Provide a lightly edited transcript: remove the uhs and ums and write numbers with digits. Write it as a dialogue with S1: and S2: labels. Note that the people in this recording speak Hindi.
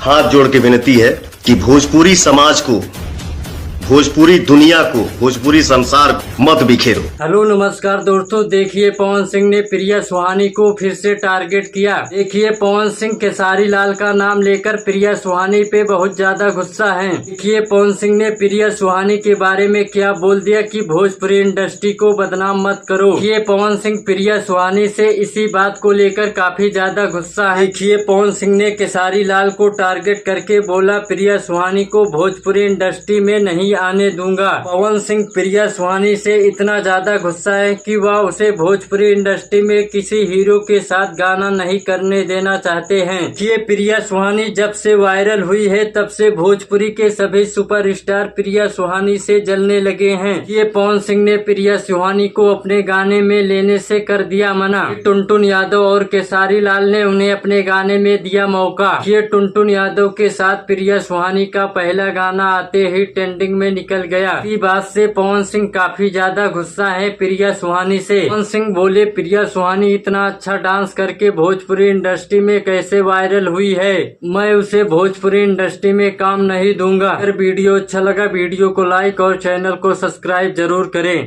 S1: हाथ जोड़ के विनती है कि भोजपुरी समाज को, भोजपुरी दुनिया को, भोजपुरी संसार को मत बिखेरो।
S2: हेलो नमस्कार दोस्तों, देखिए पवन सिंह ने प्रिया सुहानी को फिर से टारगेट किया। देखिए पवन सिंह खेसारी लाल का नाम लेकर प्रिया सुहानी पे बहुत ज्यादा गुस्सा है। देखिए पवन सिंह ने प्रिया सुहानी के बारे में क्या बोल दिया कि भोजपुरी इंडस्ट्री को बदनाम मत करो। देखिए पवन सिंह प्रिया सुहानी से इसी बात को लेकर काफी ज्यादा गुस्सा है। देखिए पवन सिंह ने खेसारी लाल को टारगेट करके बोला, प्रिया सुहानी को भोजपुरी इंडस्ट्री में नहीं आने दूंगा। पवन सिंह प्रिया सुहानी से इतना ज्यादा गुस्सा है कि वह उसे भोजपुरी इंडस्ट्री में किसी हीरो के साथ गाना नहीं करने देना चाहते हैं। ये प्रिया सुहानी जब से वायरल हुई है तब से भोजपुरी के सभी सुपरस्टार प्रिया सुहानी से जलने लगे हैं। ये पवन सिंह ने प्रिया सुहानी को अपने गाने में लेने से कर दिया मना। टुनटुन यादव और खेसारी लाल ने उन्हें अपने गाने में दिया मौका। ये टुनटुन यादव के साथ प्रिया सुहानी का पहला गाना आते ही ट्रेंडिंग में निकल गया। इसी बात से पवन सिंह काफी ज्यादा गुस्सा है प्रिया सुहानी से। पवन सिंह बोले, प्रिया सुहानी इतना अच्छा डांस करके भोजपुरी इंडस्ट्री में कैसे वायरल हुई है, मैं उसे भोजपुरी इंडस्ट्री में काम नहीं दूंगा। अगर वीडियो अच्छा लगा वीडियो को लाइक और चैनल को सब्सक्राइब जरूर करें।